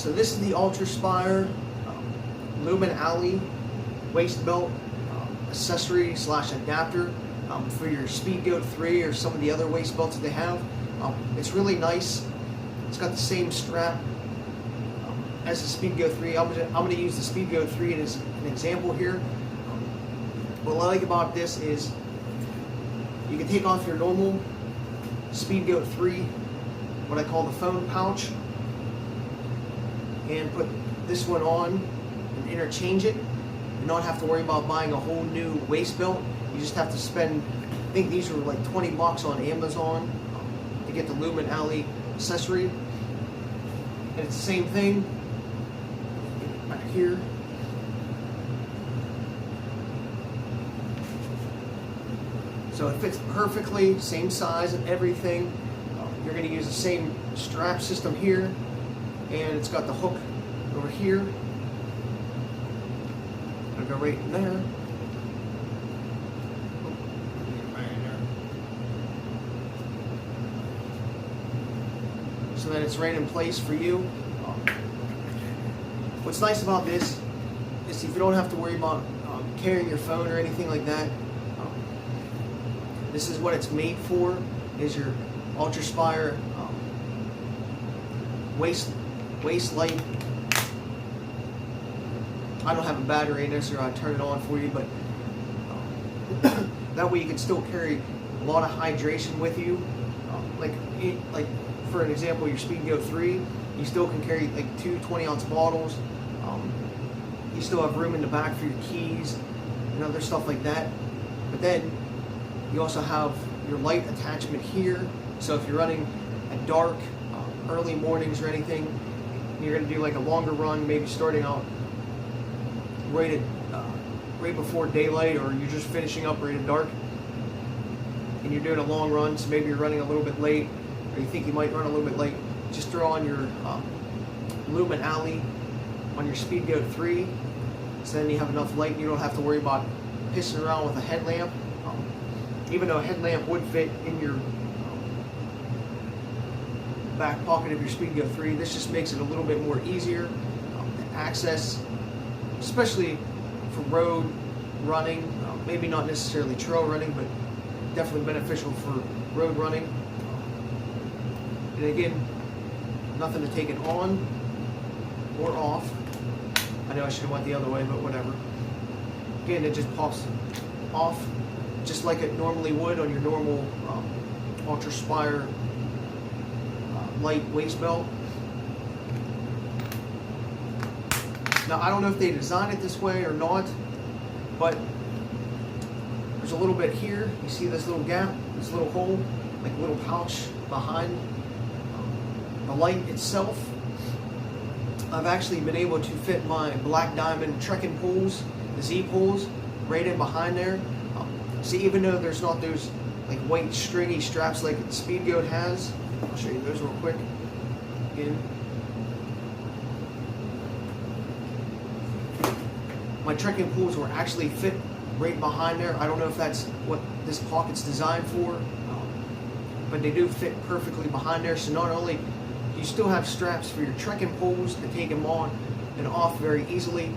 So this is the Altraspire Lumen Alley waist belt accessory / adapter for your Speedgoat 3 or some of the other waist belts that they have. It's really nice. It's got the same strap as the Speedgoat 3. I'm gonna use the Speedgoat 3 as an example here. What I like about this is you can take off your normal Speedgoat 3, what I call the phone pouch, and put this one on and interchange it, and not have to worry about buying a whole new waist belt. You just have to spend, I think these were like 20 bucks on Amazon to get the Lumen Alley accessory. And it's the same thing back here. So it fits perfectly, same size and everything. You're going to use the same strap system here, and it's got the hook over here. I'll go right in there. So that it's right in place for you. What's nice about this is if you don't have to worry about carrying your phone or anything like that, this is what it's made for, is your Altraspire waist light. I don't have a battery in this, or I'll turn it on for you, but that way you can still carry a lot of hydration with you. Like for an example, your Speedgoat 3, you still can carry like 2 20-ounce bottles. You still have room in the back for your keys and other stuff like that. But then you also have your light attachment here. So if you're running at dark, early mornings or anything, you're going to do like a longer run, maybe starting out right before daylight, or you're just finishing up right at dark, and you're doing a long run, so maybe you're running a little bit late, or you think you might run a little bit late, just throw on your Lumen Alley on your Speedgoat 3, so then you have enough light and you don't have to worry about pissing around with a headlamp. Even though a headlamp would fit in your back pocket of your Speedgoat 3, this just makes it a little bit more easier to access, especially for road running. Maybe not necessarily trail running, but definitely beneficial for road running. And again, nothing to take it on or off. I know I should have went the other way, but whatever. Again, it just pops off just like it normally would on your normal Altraspire light waist belt. Now, I don't know if they designed it this way or not, but there's a little bit here. You see this little gap, this little hole, like a little pouch behind the light itself. I've actually been able to fit my Black Diamond trekking poles, the Z poles, right in behind there. See, even though there's not those like white stringy straps like Speedgoat has, I'll show you those real quick. Again, my trekking poles were actually fit right behind there. I don't know if that's what this pocket's designed for, but they do fit perfectly behind there. So not only do you still have straps for your trekking poles to take them on and off very easily,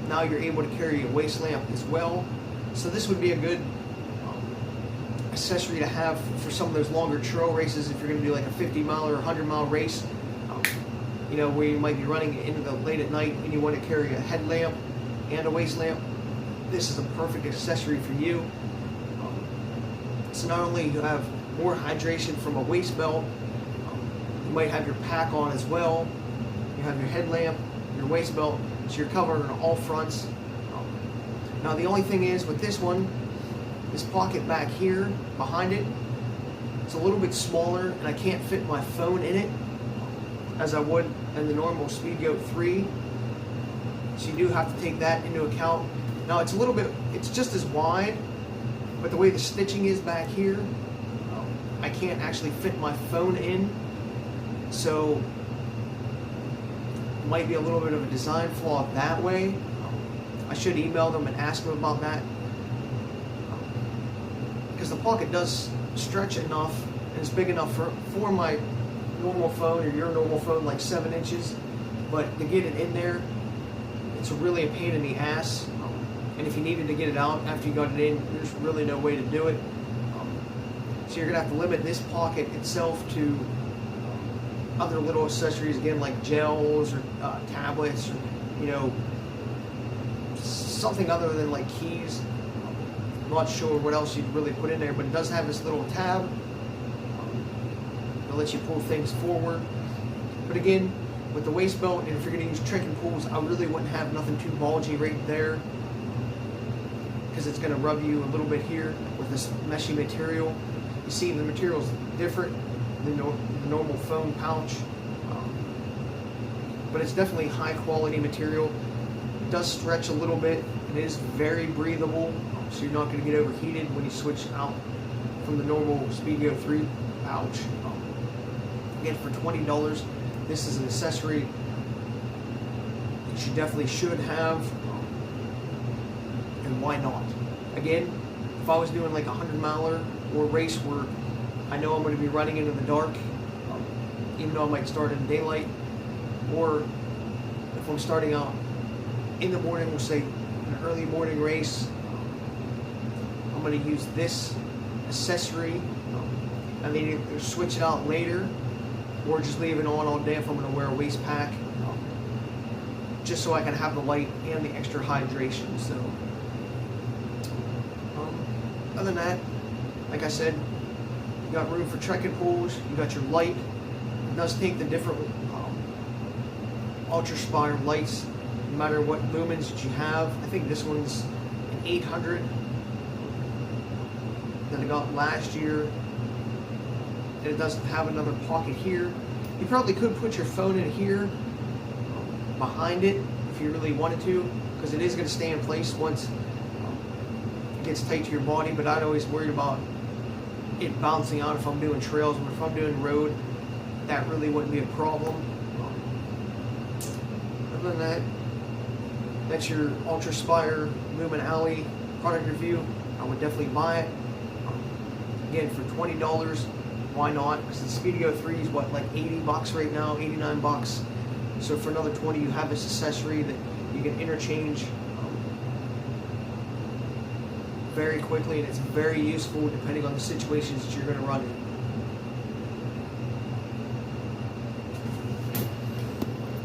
now you're able to carry a waist lamp as well. So this would be a good accessory to have for some of those longer trail races. If you're going to do like a 50-mile or 100-mile race, you know, where you might be running into the late at night and you want to carry a headlamp and a waist lamp, this is a perfect accessory for you. So not only do you have more hydration from a waist belt, you might have your pack on as well. You have your headlamp, your waist belt, so you're covered on all fronts. Now the only thing is with this one, this pocket back here behind it, it's a little bit smaller, and I can't fit my phone in it as I would in the normal Speedgoat 3. So you do have to take that into account. Now it's a little bit, it's just as wide, but the way the stitching is back here, I can't actually fit my phone in. So it might be a little bit of a design flaw that way. I should email them and ask them about that, because the pocket does stretch enough and it's big enough for my normal phone or your normal phone, like 7 inches. but to get it in there, it's really a pain in the ass. And if you needed to get it out after you got it in, there's really no way to do it. So you're gonna have to limit this pocket itself to other little accessories, again, like gels or tablets, or something other than like keys. I'm not sure what else you'd really put in there, but it does have this little tab that lets you pull things forward. But again, with the waist belt, and if you're going to use trekking poles, I really wouldn't have nothing too bulgy right there, because it's going to rub you a little bit here with this meshy material. You see, the material's different than the normal foam pouch, but it's definitely high quality material. It does stretch a little bit, and it is very breathable, so you're not going to get overheated when you switch out from the normal Speedgoat 3 pouch. Again, for $20, this is an accessory that you definitely should have, and why not? Again, if I was doing like a 100-miler or a race where I know I'm going to be running into the dark, even though I might start in daylight, or if I'm starting out in the morning, we'll say an early morning race, I'm going to use this accessory, and then either switch it out later or just leave it on all day if I'm going to wear a waist pack, just so I can have the light and the extra hydration. So other than that, like I said, you got room for trekking poles, you got your light. It does take the different Altraspire lights, no matter what lumens that you have. I think this one's an 800 that I got last year, and it doesn't have another pocket here. You probably could put your phone in here behind it if you really wanted to, because it is going to stay in place once it gets tight to your body, but I'd always worried about it bouncing out if I'm doing trails, but if I'm doing road, that really wouldn't be a problem. Other than that, that's your Altraspire Lumen Alley product review. I would definitely buy it. Again, for $20, why not? Because the Speedgoat 3 is what, like $80 right now, $89. So for another $20, you have this accessory that you can interchange very quickly, and it's very useful depending on the situations that you're going to run in.